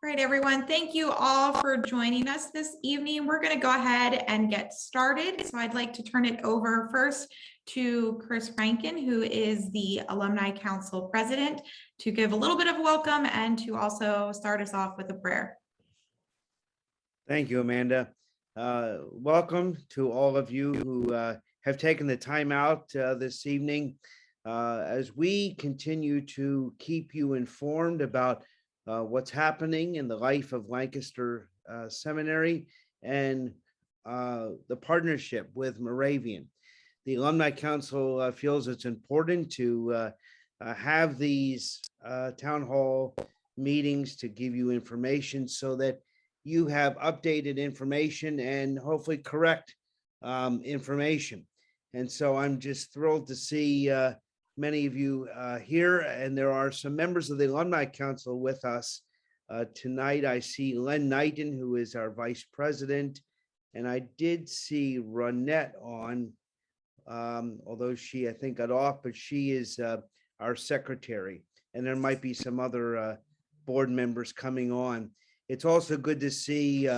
right, everyone, thank you all for joining us this evening. We're going to go ahead and get started. So I'd like to turn it over first to Chris Rankin, who is the Alumni Council President, to give a little bit of a welcome and to also start us off with a prayer. Thank you, Amanda. Welcome to all of you who have taken the time out this evening as we continue to keep you informed about what's happening in the life of Lancaster Seminary and the partnership with Moravian. The Alumni Council feels it's important to have these town hall meetings to give you information so that you have updated information and hopefully correct information. And so I'm just thrilled to see many of you here, and there are some members of the Alumni Council with us tonight. I see Len Knighton, who is our Vice President, and I did see Ronette on, although she, I think, got off, but she is our Secretary, and there might be some other board members coming on. It's also good to see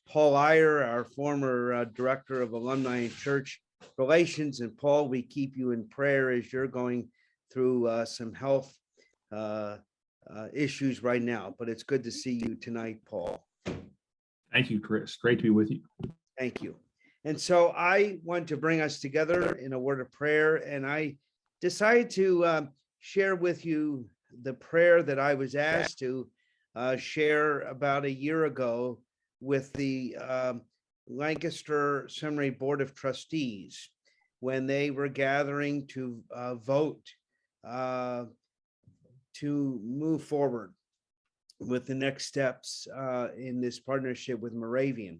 Paul Iyer, our former Director of Alumni and Church Relations. And Paul, we keep you in prayer as you're going through some health issues right now, but it's good to see you tonight, Paul. Thank you, Chris. Great to be with you. Thank you. And so I want to bring us together in a word of prayer, and I decided to share with you the prayer that I was asked to share about a year ago with the Lancaster Seminary Board of Trustees when they were gathering to vote to move forward with the next steps in this partnership with Moravian.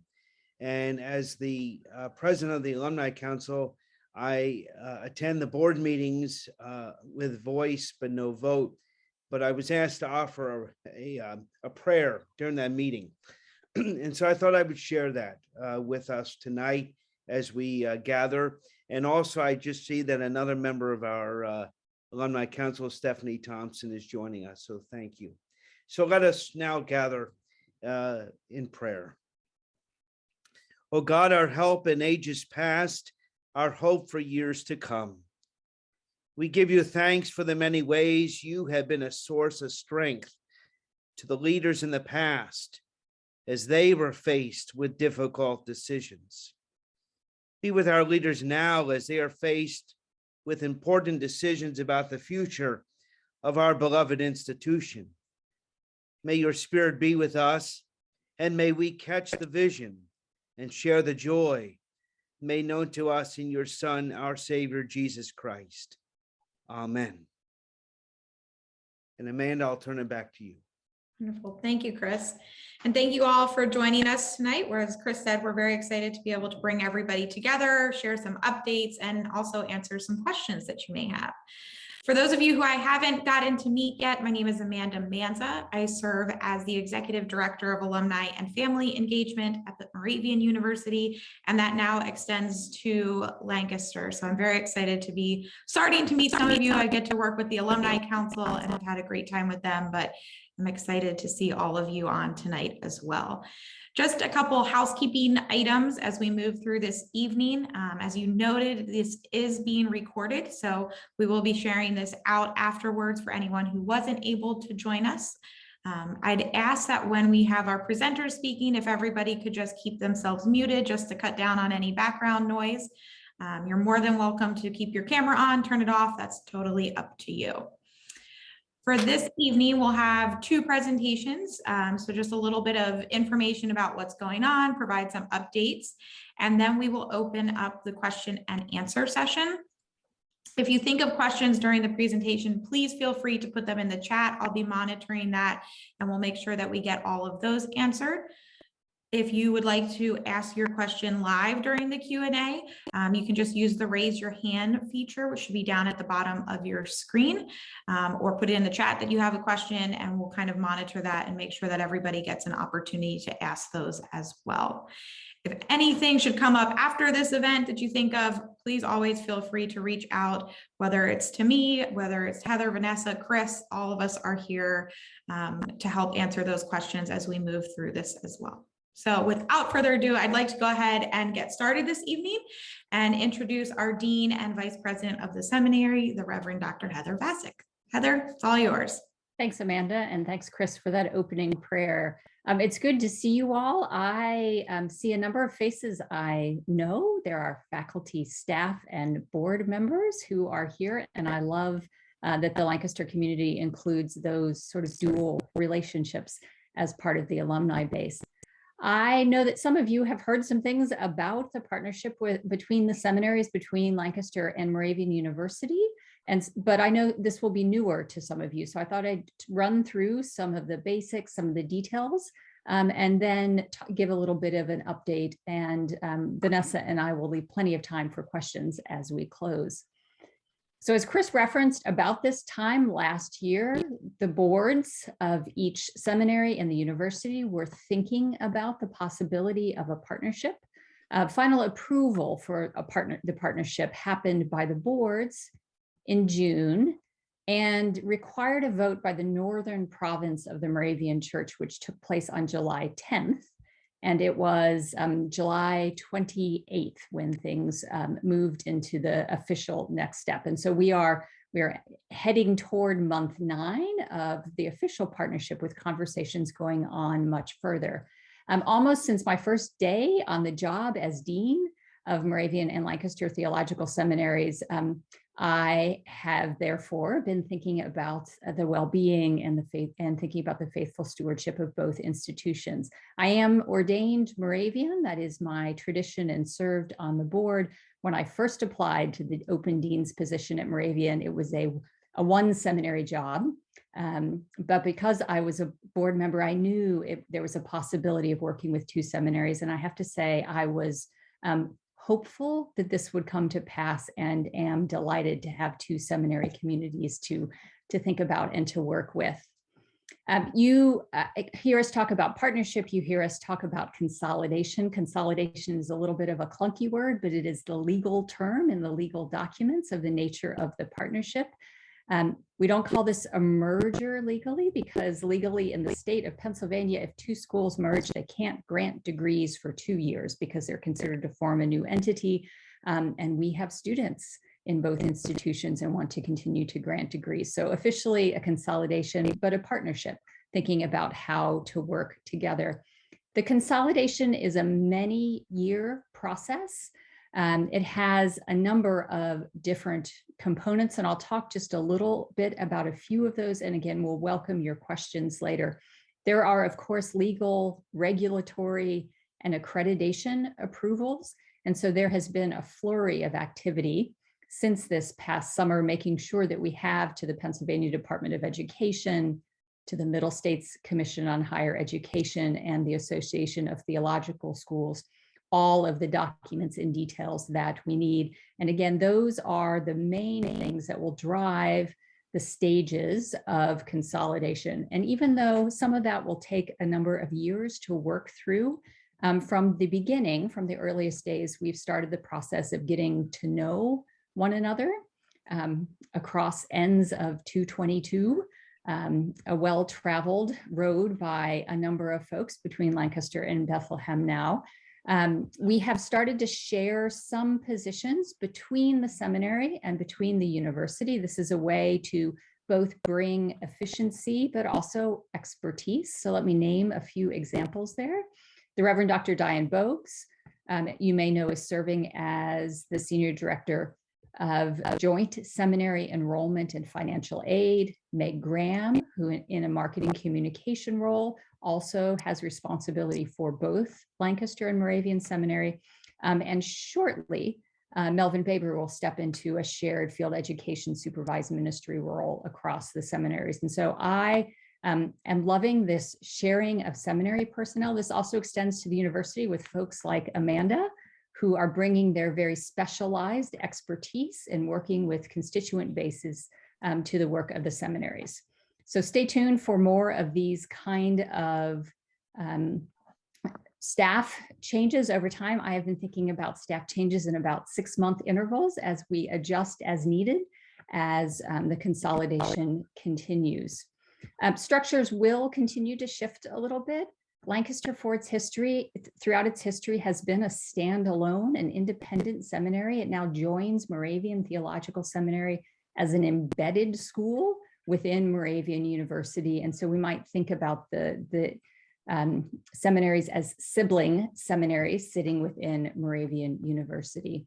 And as the president of the Alumni Council, I attend the board meetings with voice but no vote. But I was asked to offer a prayer during that meeting. And so I thought I would share that with us tonight as we gather. And also, I just see that another member of our Alumni Council, Stephanie Thompson, is joining us. So thank you. So let us now gather in prayer. O God, our help in ages past, our hope for years to come. We give you thanks for the many ways you have been a source of strength to the leaders in the past as they were faced with difficult decisions. Be with our leaders now as they are faced with important decisions about the future of our beloved institution. May your spirit be with us, and may we catch the vision and share the joy made known to us in your Son, our Savior, Jesus Christ. Amen. And Amanda, I'll turn it back to you. Wonderful. Thank you, Chris. And thank you all for joining us tonight. Where, as Chris said, we're very excited to be able to bring everybody together, share some updates, and also answer some questions that you may have. For those of you who I haven't gotten to meet yet, my name is Amanda Maenza. I serve as the Executive Director of Alumni and Family Engagement at the Moravian University, and that now extends to Lancaster. So I'm very excited to be starting to meet some of you. I get to work with the Alumni Council and have had a great time with them, but I'm excited to see all of you on tonight as well. Just a couple housekeeping items as we move through this evening. As you noted, this is being recorded, so we will be sharing this out afterwards for anyone who wasn't able to join us. I'd ask that when we have our presenters speaking, if everybody could just keep themselves muted just to cut down on any background noise. You're more than welcome to keep your camera on, turn it off. That's totally up to you. For this evening, we'll have two presentations. So just a little bit of information about what's going on, provide some updates, and then we will open up the question and answer session. If you think of questions during the presentation, please feel free to put them in the chat. I'll be monitoring that, and we'll make sure that we get all of those answered. If you would like to ask your question live during the Q&A, you can just use the raise your hand feature, which should be down at the bottom of your screen, or put it in the chat that you have a question, and we'll kind of monitor that and make sure that everybody gets an opportunity to ask those as well. If anything should come up after this event that you think of, please always feel free to reach out, whether it's to me, whether it's Heather, Vanessa, Chris, all of us are here to help answer those questions as we move through this as well. So without further ado, I'd like to go ahead and get started this evening and introduce our Dean and Vice President of the Seminary, the Reverend Dr. Heather Vacek. Heather, it's all yours. Thanks, Amanda, and thanks, Chris, for that opening prayer. It's good to see you all. I see a number of faces I know. There are faculty, staff, and board members who are here, and I love that the Lancaster community includes those sort of dual relationships as part of the alumni base. I know that some of you have heard some things about the partnership between the seminaries, between Lancaster and Moravian University. But I know this will be newer to some of you. So I thought I'd run through some of the basics, some of the details, and then give a little bit of an update. And Vanessa and I will leave plenty of time for questions as we close. So as Chris referenced, about this time last year, the boards of each seminary and the university were thinking about the possibility of a partnership. Final approval for the partnership happened by the boards in June and required a vote by the northern province of the Moravian Church, which took place on July 10th. And it was July 28th when things moved into the official next step. And so we are heading toward month 9 of the official partnership, with conversations going on much further. Almost since my first day on the job as Dean of Moravian and Lancaster Theological Seminaries, I have therefore been thinking about the well-being and the faith, and thinking about the faithful stewardship of both institutions. I am ordained Moravian, that is my tradition, and served on the board. When I first applied to the open dean's position at Moravian, it was a one seminary job. But because I was a board member, I knew there was a possibility of working with 2 seminaries. And I have to say, I was hopeful that this would come to pass, and am delighted to have 2 seminary communities to think about and to work with. You hear us talk about partnership, you hear us talk about consolidation. Consolidation is a little bit of a clunky word, but it is the legal term in the legal documents of the nature of the partnership. We don't call this a merger legally, because legally in the state of Pennsylvania, if 2 schools merge, they can't grant degrees for 2 years because they're considered to form a new entity. And we have students in both institutions and want to continue to grant degrees. So officially a consolidation, but a partnership, thinking about how to work together. The consolidation is a many-year process. It has a number of different components, and I'll talk just a little bit about a few of those. And again, we'll welcome your questions later. There are, of course, legal, regulatory, and accreditation approvals. And so there has been a flurry of activity since this past summer, making sure that we have, to the Pennsylvania Department of Education, to the Middle States Commission on Higher Education, and the Association of Theological Schools, all of the documents and details that we need. And again, those are the main things that will drive the stages of consolidation. And even though some of that will take a number of years to work through, from the beginning, from the earliest days, we've started the process of getting to know one another across ends of 222, a well-traveled road by a number of folks between Lancaster and Bethlehem now. We have started to share some positions between the seminary and between the university. This is a way to both bring efficiency, but also expertise. So let me name a few examples there. The Reverend Dr. Diane Bogues, you may know, is serving as the Senior Director of Joint Seminary Enrollment and Financial Aid. Meg Graham, who in a marketing communication role also has responsibility for both Lancaster and Moravian Seminary. And shortly, Melvin Baber will step into a shared field education supervised ministry role across the seminaries. And so I am loving this sharing of seminary personnel. This also extends to the university with folks like Amanda, who are bringing their very specialized expertise in working with constituent bases to the work of the seminaries. So stay tuned for more of these kind of Staff changes over time. I have been thinking about staff changes in about 6-month intervals as we adjust as needed as the consolidation continues. Structures will continue to shift a little bit. Lancaster, for its history, throughout its history, has been a standalone and independent seminary. It now joins Moravian Theological Seminary as an embedded school within Moravian University. And so we might think about the seminaries as sibling seminaries sitting within Moravian University.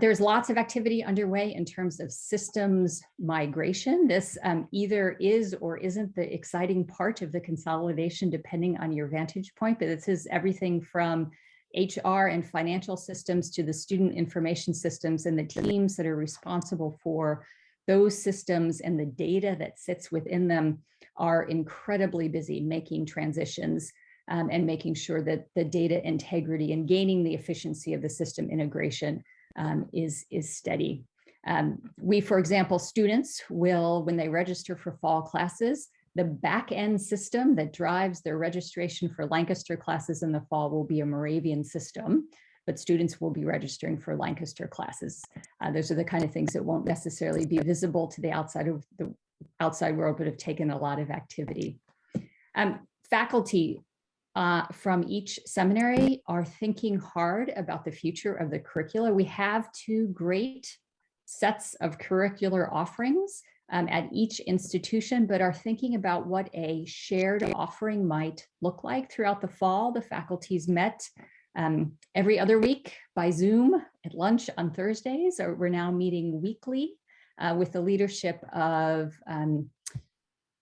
There's lots of activity underway in terms of systems migration. This either is or isn't the exciting part of the consolidation, depending on your vantage point, but this is everything from HR and financial systems to the student information systems and the teams that are responsible for those systems, and the data that sits within them are incredibly busy making transitions and making sure that the data integrity and gaining the efficiency of the system integration is steady. We, for example, students will, when they register for fall classes, the back end system that drives their registration for Lancaster classes in the fall will be a Moravian system, but students will be registering for Lancaster classes. Those are the kind of things that won't necessarily be visible to the outside world, but have taken a lot of activity. Faculty from each seminary are thinking hard about the future of the curricula. We have 2 great sets of curricular offerings at each institution, but are thinking about what a shared offering might look like throughout the fall. The faculty's met every other week by Zoom at lunch on Thursdays, or we're now meeting weekly with the leadership of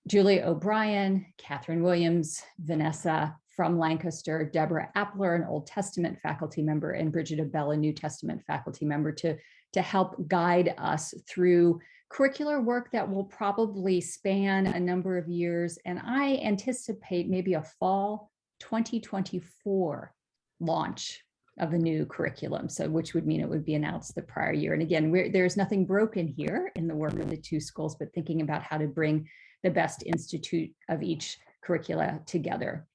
Julia O'Brien, Catherine Williams, Vanessa from Lancaster, Deborah Appler, an Old Testament faculty member, and Bridget Abell, a New Testament faculty member, to help guide us through curricular work that will probably span a number of years. And I anticipate maybe a fall 2024 launch of a new curriculum, so which would mean it would be announced the prior year. And again, there's nothing broken here in the work of the 2 schools, but thinking about how to bring the best institute of each curricula together.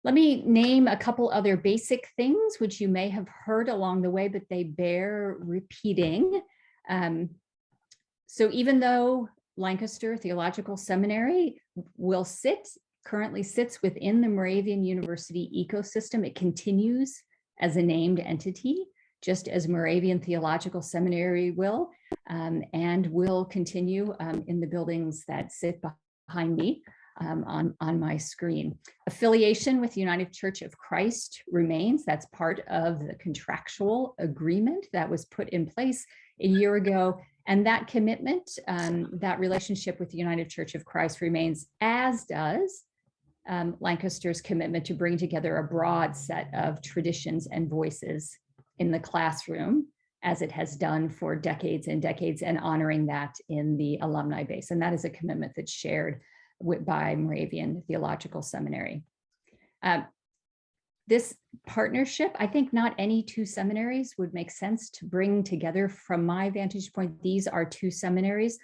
Let me name a couple other basic things which you may have heard along the way, but they bear repeating. So even though Lancaster Theological Seminary currently sits within the Moravian University ecosystem, it continues as a named entity, just as Moravian Theological Seminary will, and will continue in the buildings that sit behind me on my screen. Affiliation with the United Church of Christ remains. That's part of the contractual agreement that was put in place a year ago. And that commitment, that relationship with the United Church of Christ remains, as does Lancaster's commitment to bring together a broad set of traditions and voices in the classroom, as it has done for decades and decades, and honoring that in the alumni base. And that is a commitment that's shared by Moravian Theological Seminary. This partnership, I think not any 2 seminaries would make sense to bring together. From my vantage point, these are 2 seminaries.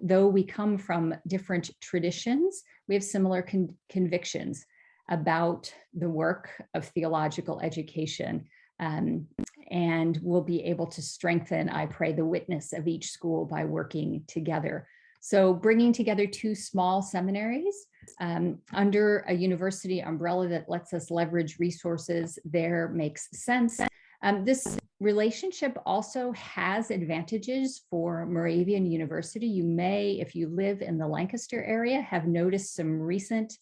Though we come from different traditions, we have similar convictions about the work of theological education, and we'll be able to strengthen, I pray, the witness of each school by working together. So bringing together 2 small seminaries under a university umbrella that lets us leverage resources there makes sense. This relationship also has advantages for Moravian University. You may, if you live in the Lancaster area, have noticed some recent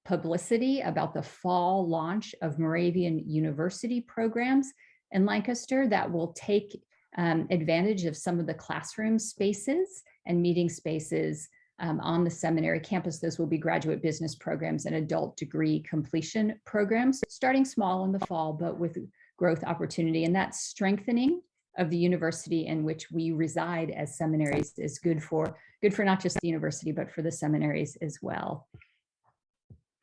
publicity about the fall launch of Moravian University programs in Lancaster that will take advantage of some of the classroom spaces and meeting spaces on the seminary campus. Those will be graduate business programs and adult degree completion programs, starting small in the fall, but with growth opportunity. And that strengthening of the university in which we reside as seminaries is good for not just the university, but for the seminaries as well.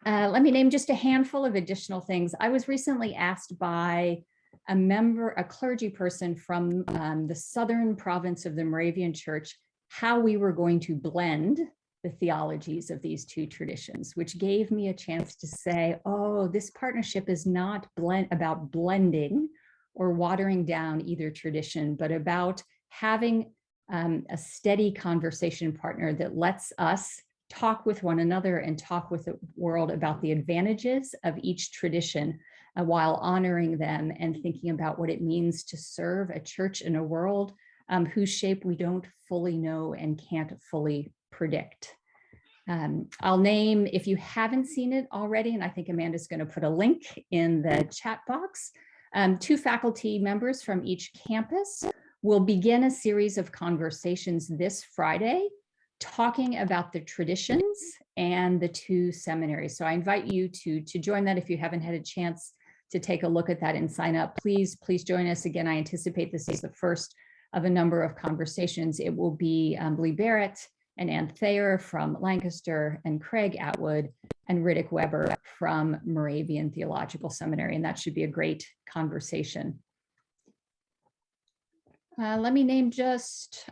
Let me name just a handful of additional things. I was recently asked by a clergy person from the southern province of the Moravian Church, how we were going to blend the theologies of these two traditions, which gave me a chance to say, oh, this partnership is not about blending or watering down either tradition, but about having a steady conversation partner that lets us talk with one another and talk with the world about the advantages of each tradition while honoring them and thinking about what it means to serve a church in a world whose shape we don't fully know and can't fully predict. I'll name, if you haven't seen it already, and I think Amanda's going to put a link in the chat box, 2 faculty members from each campus will begin a series of conversations this Friday talking about the traditions and the 2 seminaries. So I invite you to join that if you haven't had a chance to take a look at that and sign up. Please join us. Again, I anticipate this is the first of a number of conversations. It will be Lee Barrett and Ann Thayer from Lancaster and Craig Atwood and Riddick Weber from Moravian Theological Seminary. And that should be a great conversation. Let me name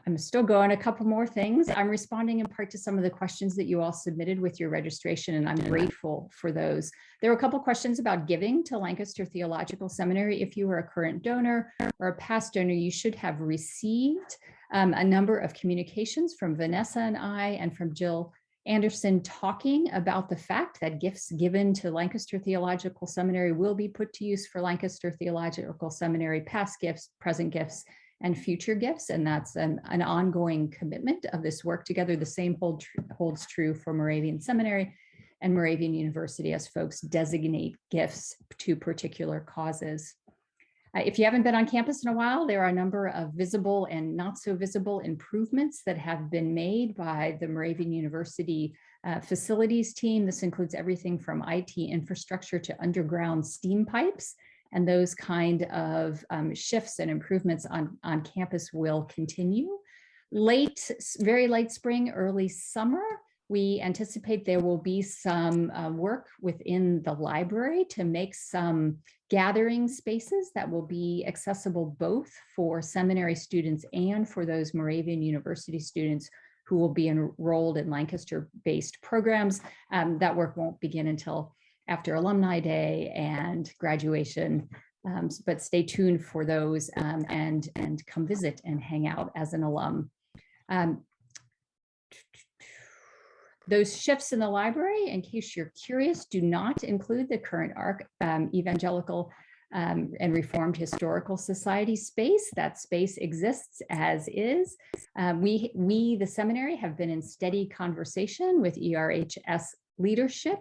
I'm still going a couple more things. I'm responding in part to some of the questions that you all submitted with your registration, and I'm grateful for those. There were a couple questions about giving to Lancaster Theological Seminary. If you are a current donor or a past donor, you should have received a number of communications from Vanessa and I and from Jill Anderson talking about the fact that gifts given to Lancaster Theological Seminary will be put to use for Lancaster Theological Seminary, past gifts, present gifts, and future gifts. And that's an ongoing commitment of this work together. The same holds true for Moravian Seminary and Moravian University as folks designate gifts to particular causes. If you haven't been on campus in a while, there are a number of visible and not so visible improvements that have been made by the Moravian University facilities team. This includes everything from IT infrastructure to underground steam pipes. And those kind of shifts and improvements on campus will continue. Very late spring, early summer, we anticipate there will be some work within the library to make some gathering spaces that will be accessible both for seminary students and for those Moravian University students who will be enrolled in Lancaster-based programs. That work won't begin until after Alumni Day and graduation, but stay tuned for those and come visit and hang out as an alum. Those shifts in the library, in case you're curious, do not include the current ARC Evangelical and Reformed Historical Society space. That space exists as is. We, the seminary, have been in steady conversation with ERHS leadership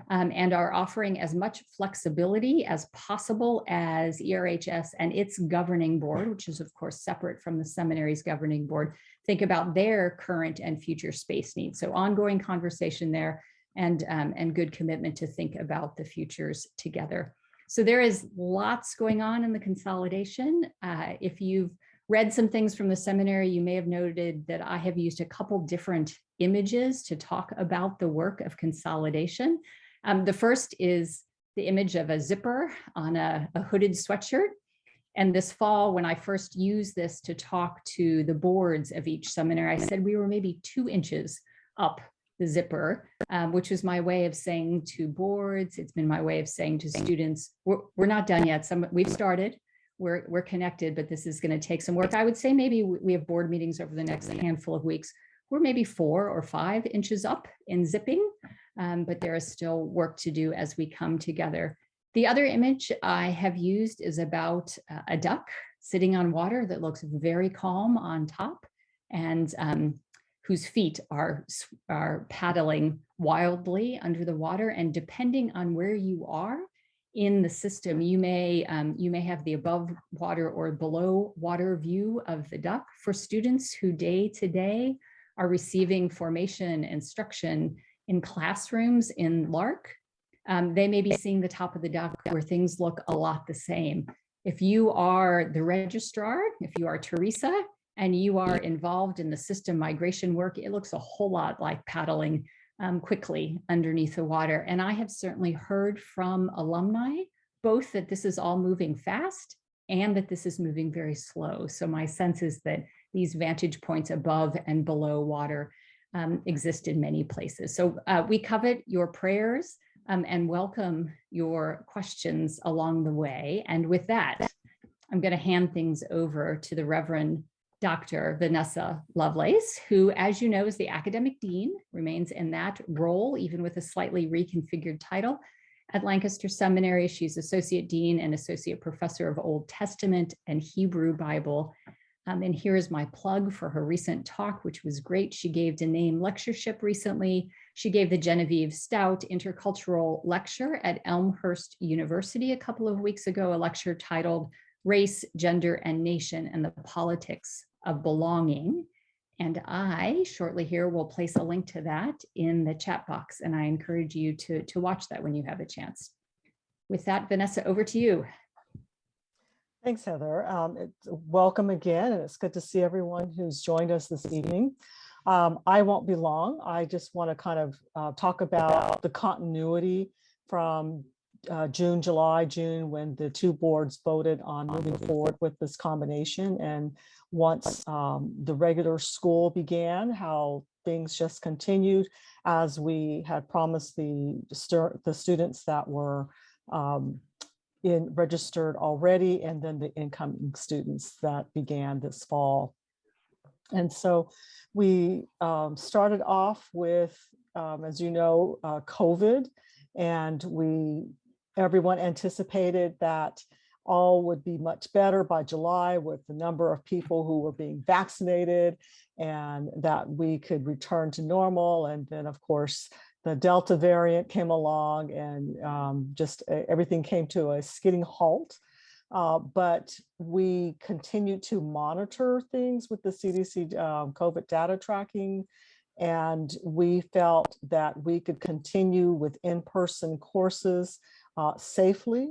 and are offering as much flexibility as possible as ERHS and its governing board, which is of course separate from the seminary's governing board, think about their current and future space needs. So ongoing conversation there and good commitment to think about the futures together. So there is lots going on in the consolidation. If you've read some things from the seminary, you may have noted that I have used a couple different images to talk about the work of consolidation. The first is the image of a zipper on a hooded sweatshirt. And this fall, when I first used this to talk to the boards of each seminary, I said we were maybe 2 inches up the zipper, which was my way of saying to boards, it's been my way of saying to students, we're not done yet. We've started, we're connected, but this is going to take some work. I would say maybe we have board meetings over the next handful of weeks. We're maybe 4 or 5 inches up in zipping, but there is still work to do as we come together. The other image I have used is about a duck sitting on water that looks very calm on top and whose feet are paddling wildly under the water. And depending on where you are in the system, you may have the above water or below water view of the duck. For students who day to day are receiving formation instruction in classrooms in Lark, they may be seeing the top of the duck where things look a lot the same. If you are the registrar, if you are Teresa, and you are involved in the system migration work, it looks a whole lot like paddling quickly underneath the water. And I have certainly heard from alumni, both that this is all moving fast and that this is moving very slow. So my sense is that these vantage points above and below water exist in many places. So we covet your prayers and welcome your questions along the way. And with that, I'm going to hand things over to the Reverend Dr. Vanessa Lovelace, who, as you know, is the academic dean, remains in that role, even with a slightly reconfigured title at Lancaster Seminary. She's associate dean and associate professor of Old Testament and Hebrew Bible. And here's my plug for her recent talk, which was great. She gave the name lectureship recently. She gave the Genevieve Stout Intercultural Lecture at Elmhurst University a couple of weeks ago, a lecture titled Race, Gender, and Nation and the Politics of Belonging. And I, shortly here, will place a link to that in the chat box, and I encourage you to watch that when you have a chance. With that, Vanessa, over to you. Thanks, Heather. Welcome again, and it's good to see everyone who's joined us this evening. I won't be long. I just want to kind of talk about the continuity from June, when the two boards voted on moving forward with this combination. And once the regular school began, how things just continued as we had promised the students that were registered already, and then the incoming students that began this fall. And so we started off with, as you know, COVID, and everyone anticipated that all would be much better by July with the number of people who were being vaccinated, and that we could return to normal. And then, of course, the Delta variant came along, and just everything came to a skidding halt. But we continued to monitor things with the CDC COVID data tracking, and we felt that we could continue with in-person courses safely,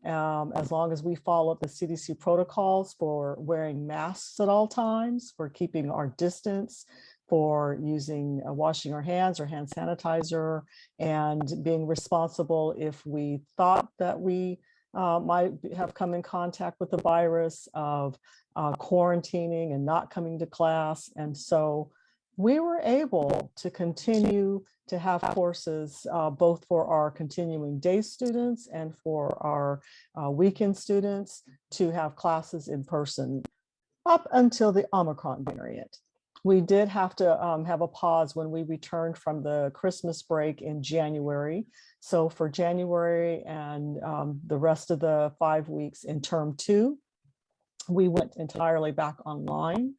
as long as we followed the CDC protocols for wearing masks at all times, for keeping our distance, for using washing our hands or hand sanitizer, and being responsible if we thought that we might have come in contact with the virus, of quarantining and not coming to class. And so we were able to continue to have courses both for our continuing day students and for our weekend students, to have classes in person up until the Omicron variant. We did have to have a pause when we returned from the Christmas break in January. So for January and the rest of the 5 weeks in term 2, we went entirely back online.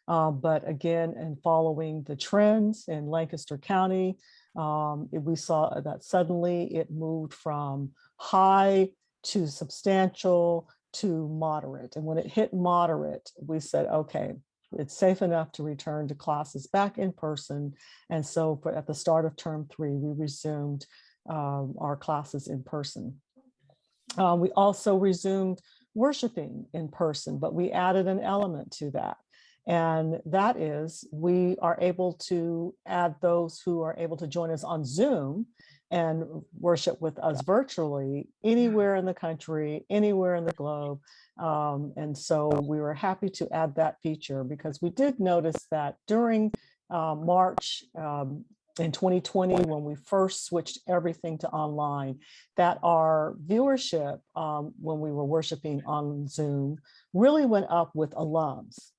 But again, and following the trends in Lancaster County, we saw that suddenly it moved from high to substantial to moderate. And when it hit moderate, we said, okay, it's safe enough to return to classes back in person. And so at the start of term 3, we resumed our classes in person. We also resumed worshiping in person, but we added an element to that. And that is, we are able to add those who are able to join us on Zoom and worship with us virtually anywhere in the country, anywhere in the globe. And so we were happy to add that feature, because we did notice that during March in 2020, when we first switched everything to online, that our viewership when we were worshiping on Zoom really went up with alums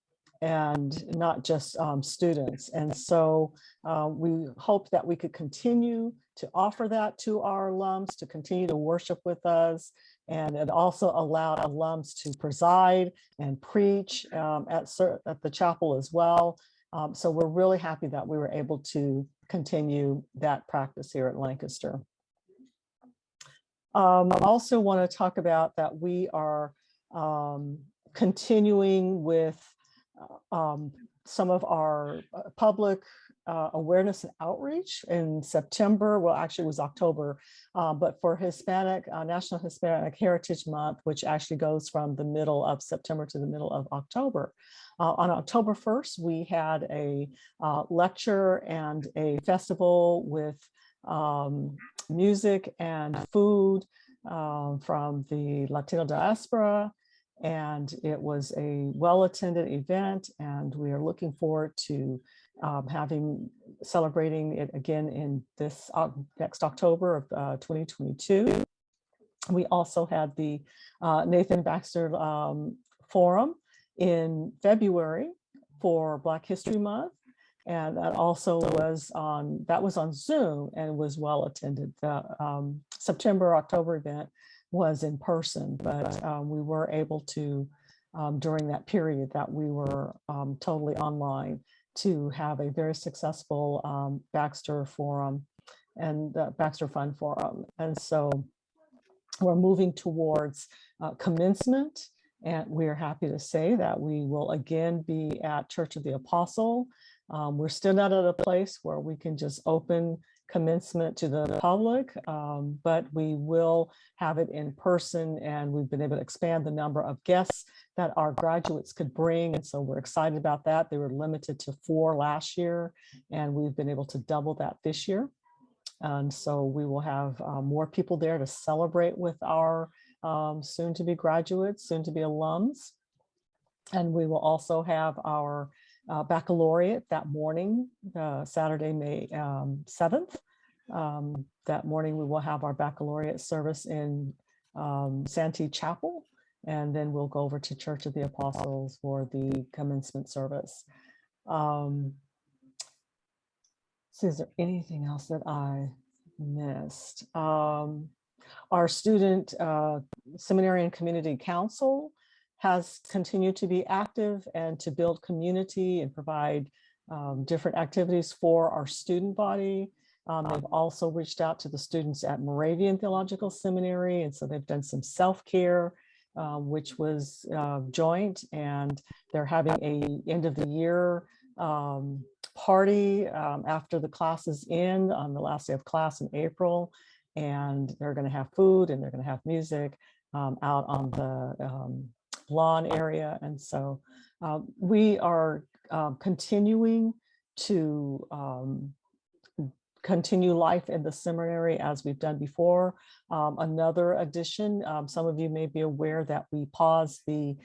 and not just students. And so we hoped that we could continue to offer that to our alums, to continue to worship with us. And it also allowed alums to preside and preach at the chapel as well. So we're really happy that we were able to continue that practice here at Lancaster. I also want to talk about that we are continuing with some of our public awareness and outreach in September. Well, actually it was October, but for Hispanic, National Hispanic Heritage Month, which actually goes from the middle of September to the middle of October. On October 1st, we had a lecture and a festival with music and food from the Latino diaspora. And it was a well-attended event, and we are looking forward to celebrating it again in this next October of 2022. We also had the Nathan Baxter Forum in February for Black History Month. And that also was on Zoom and was well attended. The September, October event was in person, but we were able to, during that period that we were totally online, to have a very successful Baxter Forum and Baxter Fund Forum. And so we're moving towards commencement, and we're happy to say that we will again be at Church of the Apostle. We're still not at a place where we can just open commencement to the public, but we will have it in person, and we've been able to expand the number of guests that our graduates could bring. And so we're excited about that. They were limited to 4 last year, and we've been able to double that this year. And so we will have more people there to celebrate with our soon-to-be graduates, soon-to-be alums. And we will also have our baccalaureate that morning, Saturday, May 7th. That morning, we will have our baccalaureate service in Santee Chapel, and then we'll go over to Church of the Apostles for the commencement service. So is there anything else that I missed? Our student seminary and community council has continued to be active and to build community and provide different activities for our student body. They've also reached out to the students at Moravian Theological Seminary, and so they've done some self-care, which was joint, and they're having a end of the year party after the classes end on the last day of class in April, and they're going to have food and they're going to have music out on the lawn area. And so we are continuing to continue life in the seminary as we've done before. Another addition, some of you may be aware that we paused the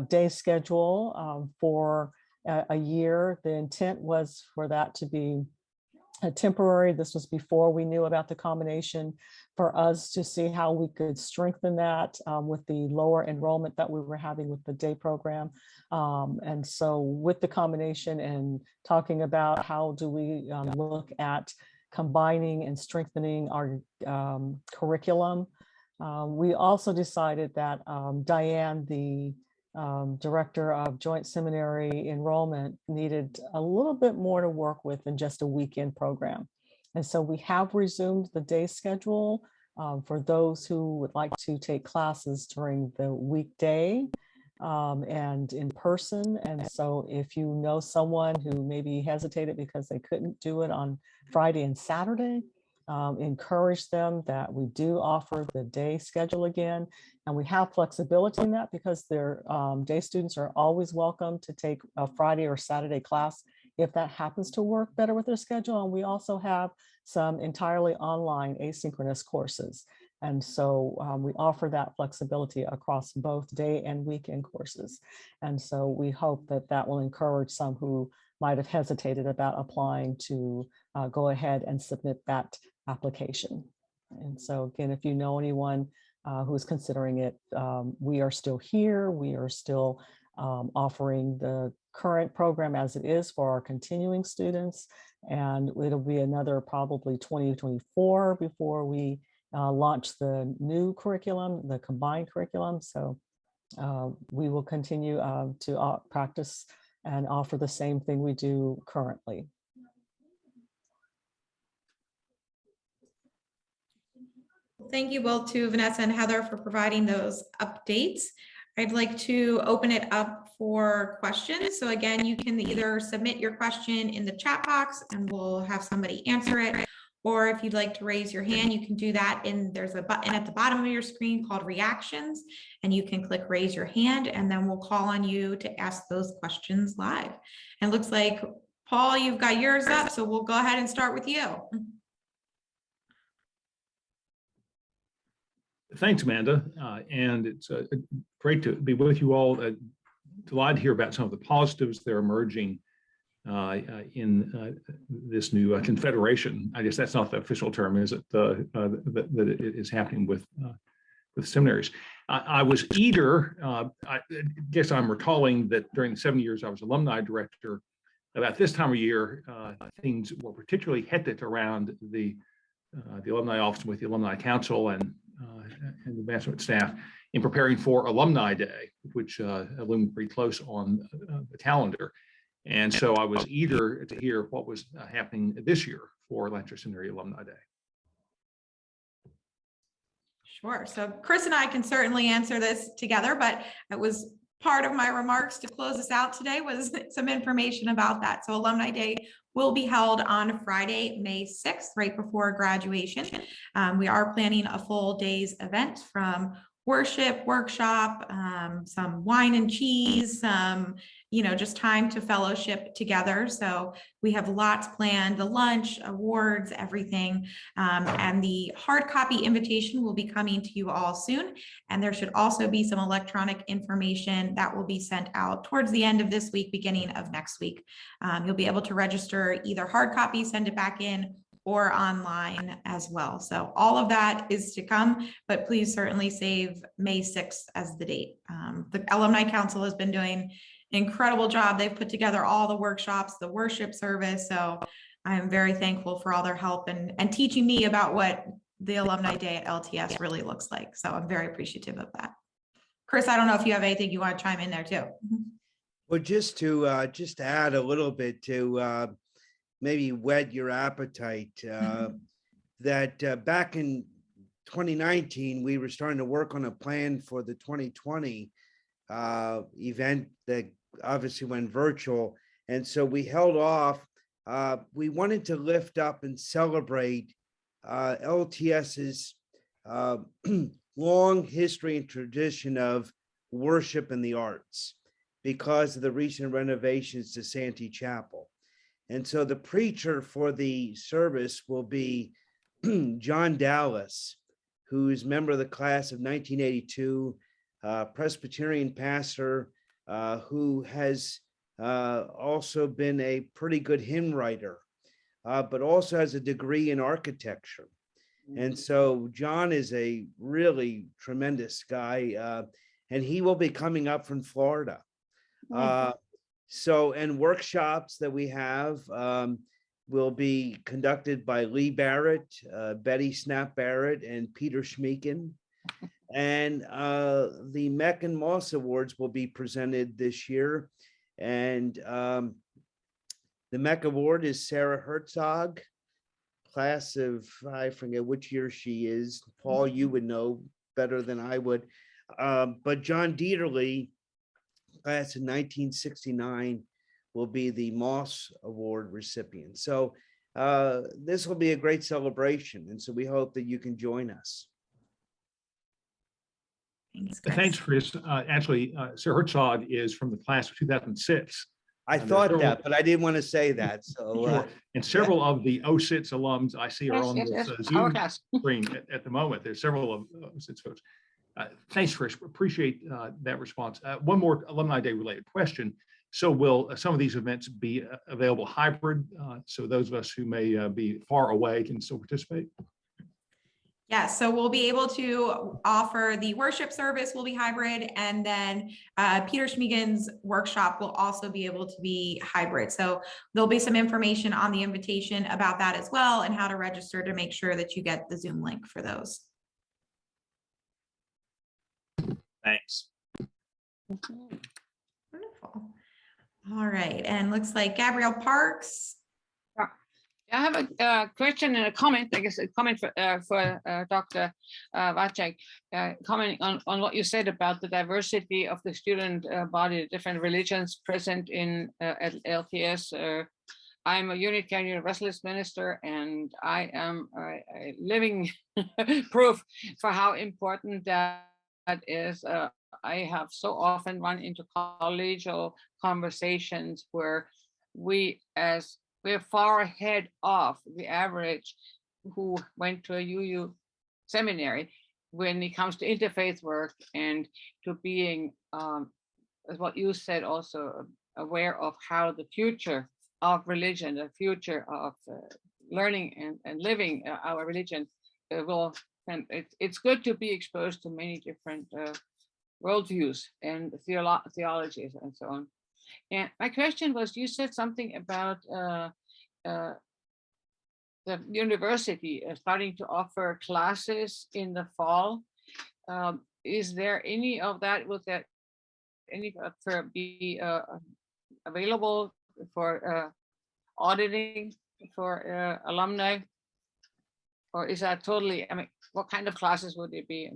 day schedule for a year. The intent was for that to be temporary. This was before we knew about the combination, for us to see how we could strengthen that with the lower enrollment that we were having with the day program. And so with the combination and talking about how do we look at combining and strengthening our curriculum, we also decided that Diane, the director of Joint Seminary Enrollment, needed a little bit more to work with than just a weekend program. And so we have resumed the day schedule for those who would like to take classes during the weekday and in person. And so if you know someone who maybe hesitated because they couldn't do it on Friday and Saturday, encourage them that we do offer the day schedule again. And we have flexibility in that because their day students are always welcome to take a Friday or Saturday class if that happens to work better with their schedule. And we also have some entirely online asynchronous courses. And so we offer that flexibility across both day and weekend courses. And so we hope that that will encourage some who might have hesitated about applying to go ahead and submit that application. And so again, if you know anyone who is considering it, we are still here. We are still offering the current program as it is for our continuing students. And it'll be another probably 2024 before we launch the new curriculum, the combined curriculum. So we will continue to practice and offer the same thing we do currently. Thank you both to Vanessa and Heather for providing those updates. I'd like to open it up for questions. So again, you can either submit your question in the chat box and we'll have somebody answer it. Or if you'd like to raise your hand, you can do that. There's a button at the bottom of your screen called reactions, and you can click raise your hand, and then we'll call on you to ask those questions live. And it looks like, Paul, you've got yours up, so we'll go ahead and start with you. Thanks, Amanda. And it's great to be with you all. Delighted to hear about some of the positives that are emerging in this new confederation. I guess that's not the official term, is it? That it is happening with seminaries. I was eager. I guess I'm recalling that during the 7 years I was alumni director, about this time of year, things were particularly hectic around the alumni office with the alumni council and the management staff in preparing for Alumni Day, which loomed pretty close on the calendar. And so I was eager to hear what was happening this year for Lancaster Seminary Alumni Day. Sure. So Chris and I can certainly answer this together, but it was part of my remarks to close us out today was some information about that. So Alumni Day will be held on Friday, May 6th, right before graduation. We are planning a full day's event from worship, workshop, some wine and cheese, some, just time to fellowship together. So we have lots planned, the lunch, awards, everything. And the hard copy invitation will be coming to you all soon. And there should also be some electronic information that will be sent out towards the end of this week, beginning of next week. You'll be able to register either hard copy, send it back in, or online as well. So all of that is to come, but please certainly save May 6th as the date. The Alumni Council has been doing an incredible job. They've put together all the workshops, the worship service. So I am very thankful for all their help and teaching me about what the Alumni Day at LTS really looks like. So I'm very appreciative of that. Chris, I don't know if you have anything you want to chime in there too. Well, just to add a little bit to maybe whet your appetite, that back in 2019, we were starting to work on a plan for the 2020 event that obviously went virtual. And so we held off. We wanted to lift up and celebrate LTS's long history and tradition of worship and the arts because of the recent renovations to Santee Chapel. And so the preacher for the service will be John Dallas, who's a member of the class of 1982, Presbyterian pastor who has also been a pretty good hymn writer, but also has a degree in architecture. And so John is a really tremendous guy, and he will be coming up from Florida. And workshops that we have will be conducted by Lee Barrett, Betty Snap Barrett, and Peter Schmeeken. And the Meck and Moss Awards will be presented this year. And the Meck Award is Sarah Herzog, class of, I forget which year she is. Paul, you would know better than I would. But John Dieterle, class of 1969, will be the Moss Award recipient. So this will be a great celebration. And so we hope that you can join us. Thanks, Chris. Actually, Sarah Herzog is from the class of 2006. I thought that, but I didn't want to say that. So, sure. And several of the 06 alums I see are on this Zoom screen at the moment. There's several of 06 folks. Thanks, Chris. Appreciate that response. One more Alumni Day related question. So will some of these events be available hybrid? So those of us who may be far away can still participate? Yes, so we'll be able to offer the worship service will be hybrid, and then Peter Schmeeken's workshop will also be able to be hybrid. So there'll be some information on the invitation about that as well, and how to register to make sure that you get the Zoom link for those. Thanks. Wonderful. All right, and looks like Gabrielle Parks. I have a question and a comment, I guess a comment for Dr. Vacek, commenting on what you said about the diversity of the student body, the different religions present in at LTS. I'm a Unitarian Universalist minister, and I am a living proof for how important that is. I have so often run into collegial conversations where we're far ahead of the average who went to a UU seminary when it comes to interfaith work and to being, as what you said, also aware of how the future of religion, the future of learning and living our religion and it's good to be exposed to many different worldviews and theologies and so on. And my question was, you said something about the university starting to offer classes in the fall. Is there any of that, will that any be available for auditing for alumni? Or is that totally, I mean, what kind of classes would it be?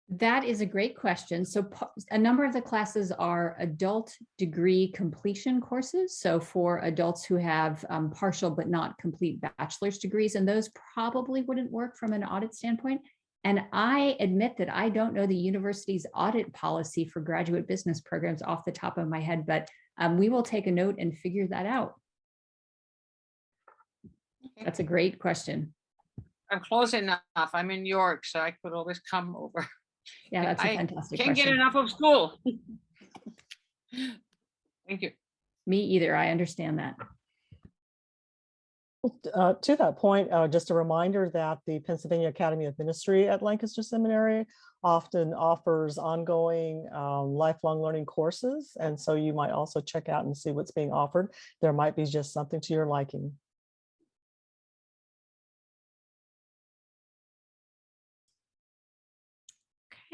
That is a great question. So a number of the classes are adult degree completion courses. So for adults who have partial but not complete bachelor's degrees, and those probably wouldn't work from an audit standpoint. And I admit that I don't know the university's audit policy for graduate business programs off the top of my head, but we will take a note and figure that out. Okay. That's a great question. I'm close enough. I'm in New York, so I could always come over. Yeah, that's a fantastic question. Can't get question. enough of school. Thank you. Me either. I understand that. To that point, just a reminder that the Pennsylvania Academy of Ministry at Lancaster Seminary often offers ongoing lifelong learning courses. And so you might also check out and see what's being offered. There might be just something to your liking.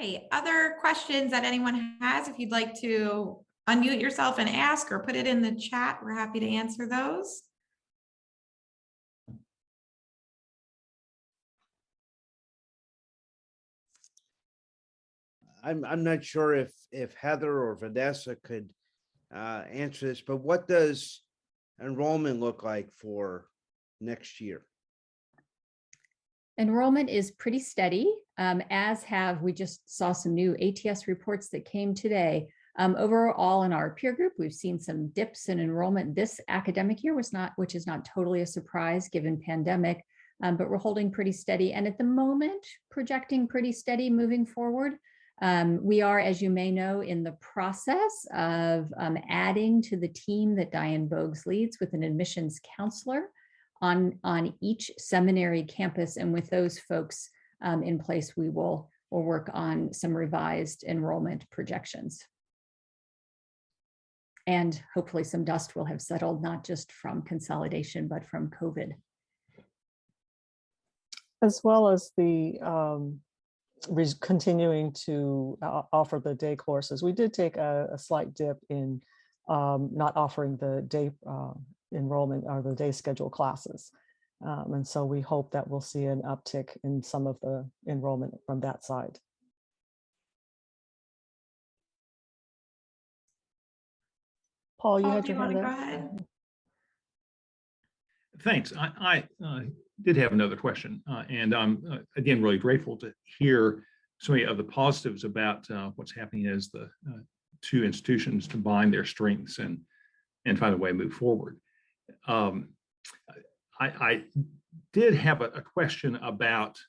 Okay, other questions that anyone has, if you'd like to unmute yourself and ask or put it in the chat, we're happy to answer those. I'm not sure if Heather or Vanessa could answer this, but what does enrollment look like for next year? Enrollment is pretty steady, we just saw some new ATS reports that came today. Overall in our peer group, we've seen some dips in enrollment this academic year, which is not totally a surprise given pandemic, but we're holding pretty steady. And at the moment, projecting pretty steady moving forward. We are, as you may know, in the process of adding to the team that Diane Bogues leads with an admissions counselor on each seminary campus. And with those folks in place, we'll work on some revised enrollment projections. And hopefully some dust will have settled, not just from consolidation, but from COVID. As well as the continuing to offer the day courses. We did take a slight dip in not offering the day enrollment or the day schedule classes. And so we hope that we'll see an uptick in some of the enrollment from that side. Paul, you had your hand Go up. ahead. Thanks. I did have another question, and I'm again really grateful to hear so many of the positives about what's happening as the two institutions combine their strengths and find a way to move forward. I did have a question about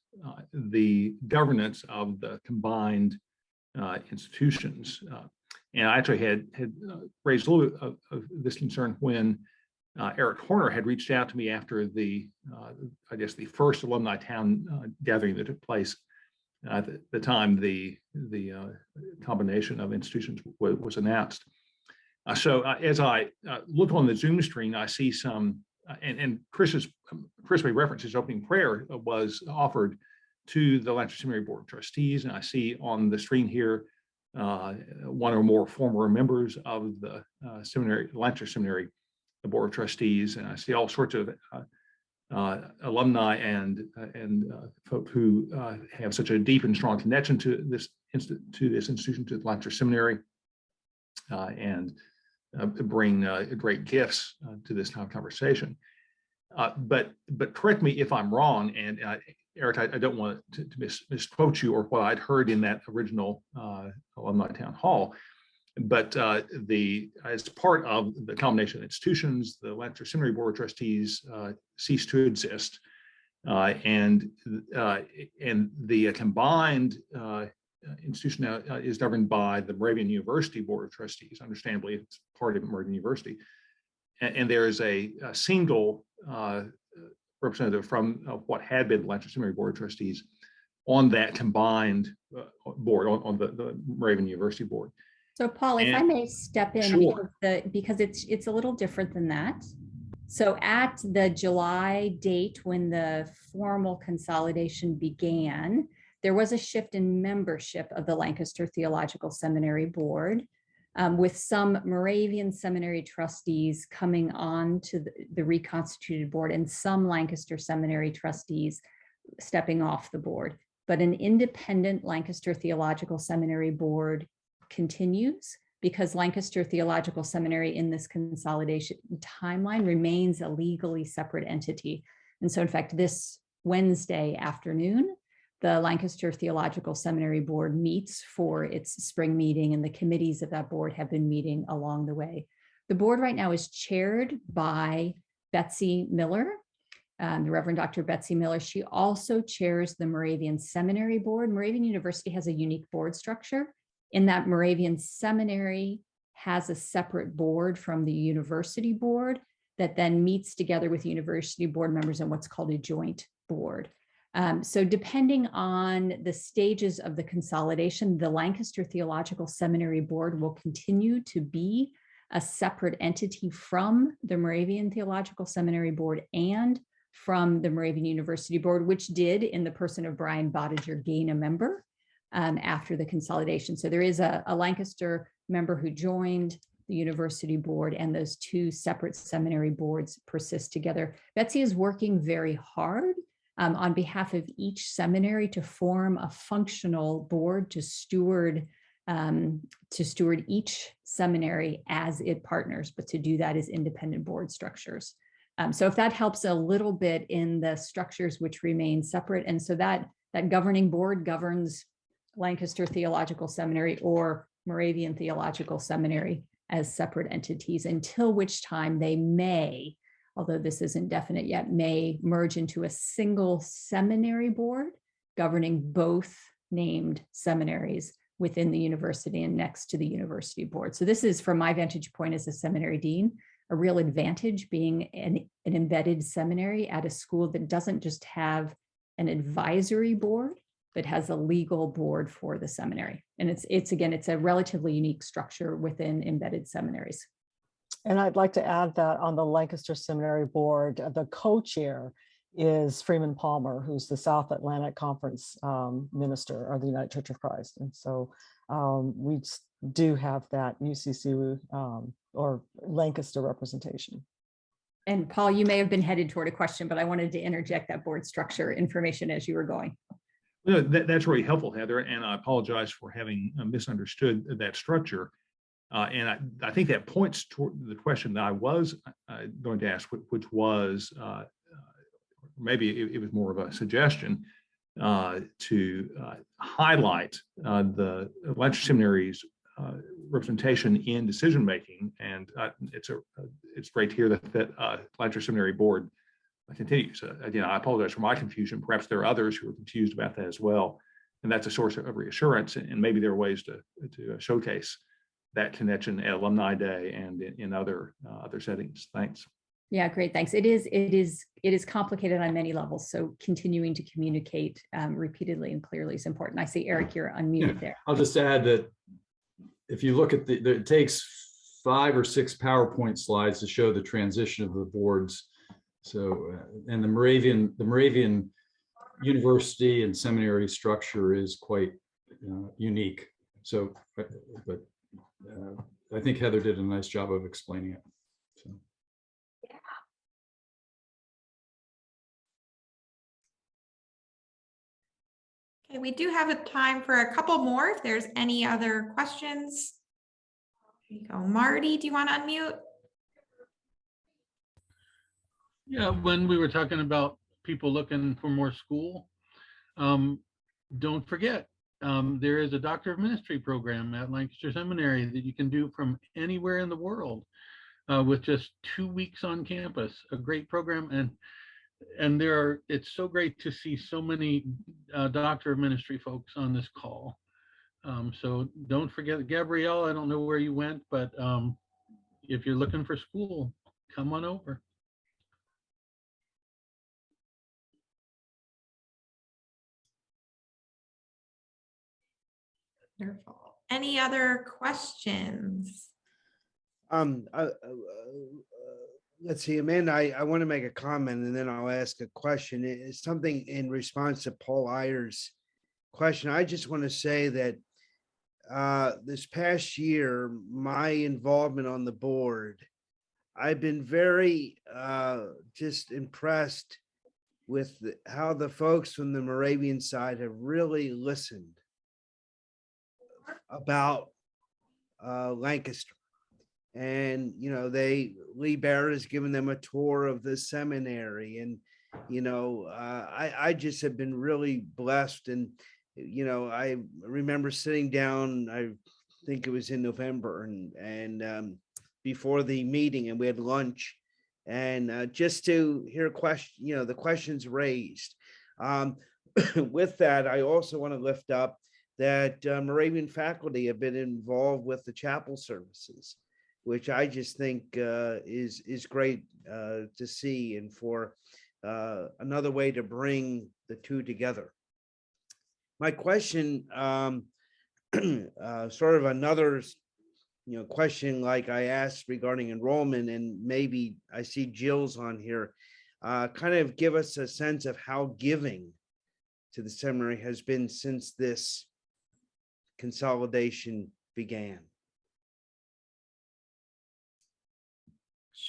the governance of the combined institutions, and I actually had raised a little bit of this concern when Eric Horner had reached out to me after the, I guess, the first alumni town gathering that took place at the time the combination of institutions was announced. So as I look on the Zoom screen, I see some, and Chris made reference, his opening prayer was offered to the Lancaster Seminary Board of Trustees, and I see on the screen here one or more former members of the Lancaster Seminary, the Board of Trustees, and I see all sorts of alumni and folk who have such a deep and strong connection to this institution, to the Lancaster Seminary, and bring great gifts to this kind of conversation. But correct me if I'm wrong, and Eric, I don't want to misquote you or what I'd heard in that original alumni town hall. But as part of the combination of institutions, the Lancaster Seminary Board of Trustees ceased to exist, and the combined institution now is governed by the Moravian University Board of Trustees. Understandably, it's part of Moravian University, and there is a single representative from what had been the Lancaster Seminary Board of Trustees on that combined board, on the Moravian University Board. So Paul, if I And- may step in, Sure. because it's a little different than that. So at the July date when the formal consolidation began, there was a shift in membership of the Lancaster Theological Seminary Board, with some Moravian seminary trustees coming on to the reconstituted board and some Lancaster Seminary trustees stepping off the board. But an independent Lancaster Theological Seminary Board continues, because Lancaster Theological Seminary in this consolidation timeline remains a legally separate entity. And so in fact, this Wednesday afternoon, the Lancaster Theological Seminary Board meets for its spring meeting, and the committees of that board have been meeting along the way. The board right now is chaired by Betsy Miller, the Reverend Dr. Betsy Miller. She also chairs the Moravian Seminary Board. Moravian University has a unique board structure in that Moravian Seminary has a separate board from the university board that then meets together with university board members in what's called a joint board. So depending on the stages of the consolidation, the Lancaster Theological Seminary Board will continue to be a separate entity from the Moravian Theological Seminary Board and from the Moravian University Board, which did, in the person of Brian Bottager, gain a member after the consolidation. So there is a Lancaster member who joined the university board, and those two separate seminary boards persist together. Betsy is working very hard on behalf of each seminary to form a functional board to steward each seminary as it partners, but to do that as independent board structures. So if that helps a little bit in the structures which remain separate, and so that governing board governs Lancaster Theological Seminary or Moravian Theological Seminary as separate entities, until which time they may, although this isn't definite yet, may merge into a single seminary board governing both named seminaries within the university and next to the university board. So this is, from my vantage point as a seminary dean, a real advantage being an embedded seminary at a school that doesn't just have an advisory board, but has a legal board for the seminary. And it's a relatively unique structure within embedded seminaries. And I'd like to add that on the Lancaster Seminary Board, the co-chair is Freeman Palmer, who's the South Atlantic Conference minister of the United Church of Christ. And so we do have that UCC or Lancaster representation. And Paul, you may have been headed toward a question, but I wanted to interject that board structure information as you were going. No, that's really helpful, Heather, and I apologize for having misunderstood that structure. And I think that points toward the question that I was going to ask, which was, maybe it was more of a suggestion to highlight the Lancaster Seminary's representation in decision-making. And it's great to hear that Lancaster Seminary Board continues. Again, I apologize for my confusion. Perhaps there are others who are confused about that as well. And that's a source of reassurance. And maybe there are ways to showcase that connection at Alumni Day and in other settings. Thanks. Yeah, great. Thanks. It is complicated on many levels. So continuing to communicate repeatedly and clearly is important. I see Eric, you're unmuted there. I'll just add that if you look at it takes 5 or 6 PowerPoint slides to show the transition of the boards. So, and the Moravian University and seminary structure is quite unique. So, but I think Heather did a nice job of explaining it. So. Okay, we do have a time for a couple more if there's any other questions. There you go. Marty, do you want to unmute? Yeah, when we were talking about people looking for more school, don't forget, there is a Doctor of Ministry program at Lancaster Seminary that you can do from anywhere in the world with just 2 weeks on campus. A great program, and it's so great to see so many Doctor of Ministry folks on this call. So don't forget, Gabrielle, I don't know where you went, but if you're looking for school, come on over. Wonderful. Any other questions? Let's see, Amanda, I want to make a comment and then I'll ask a question. It's something in response to Paul Ayer's question. I just want to say that this past year, my involvement on the board, I've been very just impressed with how the folks from the Moravian side have really listened about Lancaster. And, you know, Lee Barrett has given them a tour of the seminary. And, you know, I just have been really blessed. And, you know, I remember sitting down, I think it was in November and before the meeting, and we had lunch and just to hear the questions raised. With that, I also want to lift up that Moravian faculty have been involved with the chapel services, which I just think is great to see, and for another way to bring the two together. My question, sort of another, question like I asked regarding enrollment, and maybe I see Jill's on here, kind of give us a sense of how giving to the seminary has been since this consolidation began.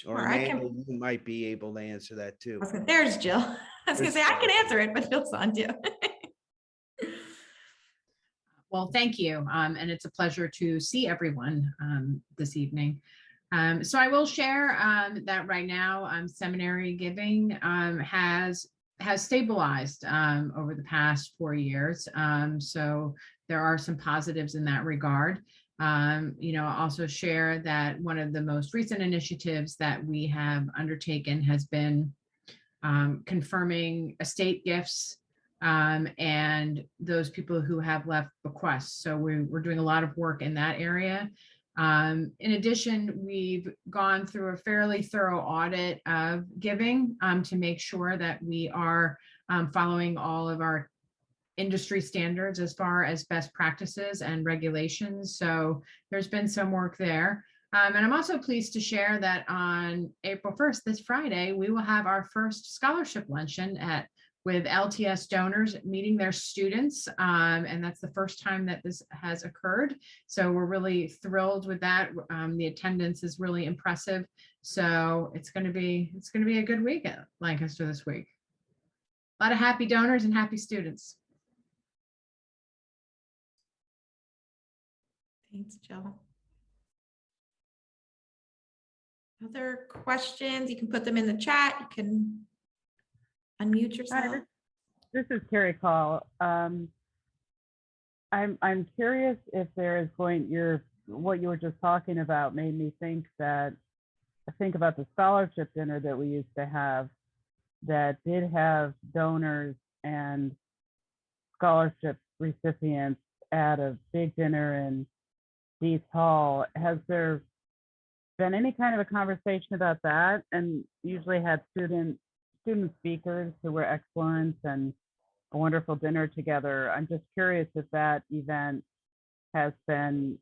Or Amanda, you might be able to answer that too. There's Jill. I was going to say I can answer it, but Jill's on too. Well, thank you. And it's a pleasure to see everyone this evening. So I will share that right now seminary giving has stabilized over the past 4 years. So there are some positives in that regard. I'll also share that one of the most recent initiatives that we have undertaken has been confirming estate gifts and those people who have left bequests. So we're doing a lot of work in that area. In addition, we've gone through a fairly thorough audit of giving to make sure that we are following all of our industry standards as far as best practices and regulations. So there's been some work there. And I'm also pleased to share that on April 1st, this Friday, we will have our first scholarship luncheon with LTS donors meeting their students. And that's the first time that this has occurred. So we're really thrilled with that. The attendance is really impressive. So it's going to be a good week at Lancaster this week. A lot of happy donors and happy students. Thanks, Jill. Other questions? You can put them in the chat. You can unmute yourself. Hi, this is Carrie Call. I'm curious if there is what you were just talking about made me think about the scholarship dinner that we used to have that did have donors and scholarship recipients at a big dinner in East Hall. Has there been any kind of a conversation about that? And usually had student speakers who were excellent and a wonderful dinner together. I'm just curious if that event has been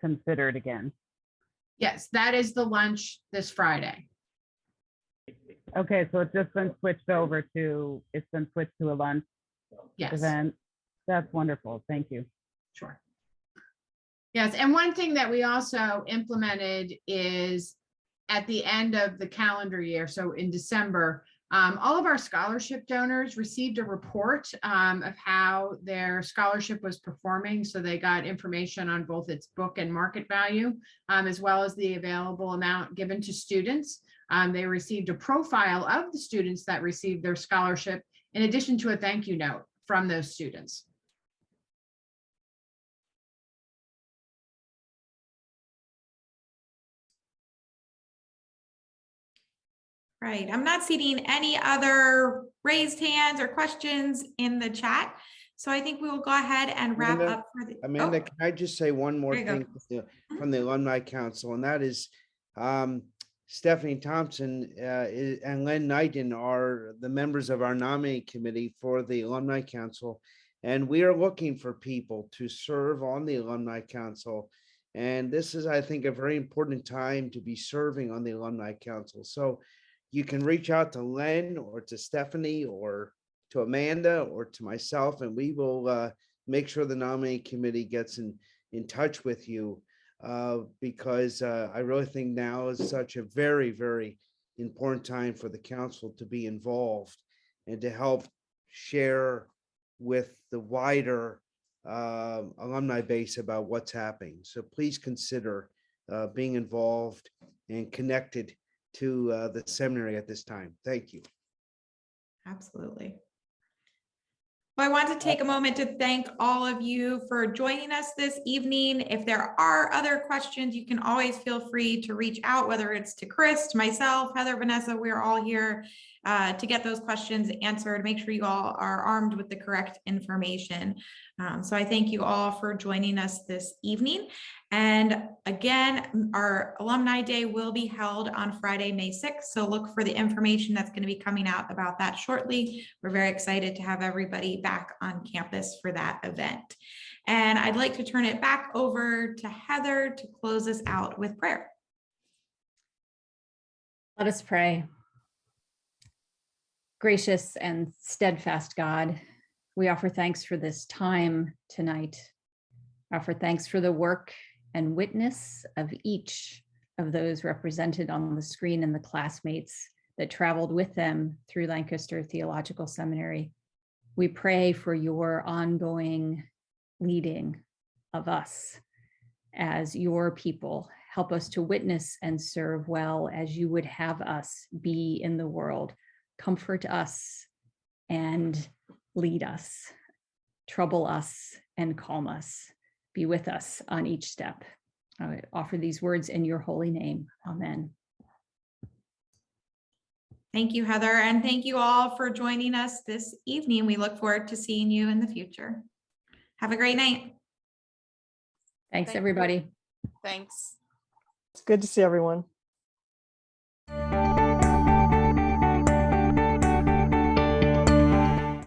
considered again. Yes, that is the lunch this Friday. Okay, so it's just been switched to a lunch event. That's wonderful. Thank you. Sure. Yes, and one thing that we also implemented is at the end of the calendar year, so in December, all of our scholarship donors received a report of how their scholarship was performing. So they got information on both its book and market value, as well as the available amount given to students. They received a profile of the students that received their scholarship, in addition to a thank you note from those students. Right. I'm not seeing any other raised hands or questions in the chat. So I think we will go ahead and wrap up for the Amanda, can I just say one more thing from the Alumni Council? And that is, Stephanie Thompson and Len Knighton are the members of our nominating committee for the Alumni Council. And we are looking for people to serve on the Alumni Council. And this is, I think, a very important time to be serving on the Alumni Council. So you can reach out to Len or to Stephanie or to Amanda or to myself, and we will make sure the nominating committee gets in touch with you, because I really think now is such a very, very important time for the council to be involved and to help share with the wider alumni base about what's happening. So please consider being involved and connected to the seminary at this time. Thank you. Absolutely. Well, I want to take a moment to thank all of you for joining us this evening. If there are other questions, you can always feel free to reach out, whether it's to Chris, to myself, Heather, Vanessa. We're all here to get those questions answered. Make sure you all are armed with the correct information. So I thank you all for joining us this evening. And again, our Alumni Day will be held on Friday, May 6th. So look for the information that's going to be coming out about that shortly. We're very excited to have everybody back on campus for that event. And I'd like to turn it back over to Heather to close us out with prayer. Let us pray. Gracious and steadfast God, we offer thanks for this time tonight. Offer thanks for the work and witness of each of those represented on the screen and the classmates that traveled with them through Lancaster Theological Seminary. We pray for your ongoing leading of us as your people. Help us to witness and serve well as you would have us be in the world. Comfort us and lead us, trouble us and calm us. Be with us on each step. I offer these words in your holy name. Amen. Thank you, Heather, and thank you all for joining us this evening. We look forward to seeing you in the future. Have a great night. Thanks, everybody. Thanks. It's good to see everyone.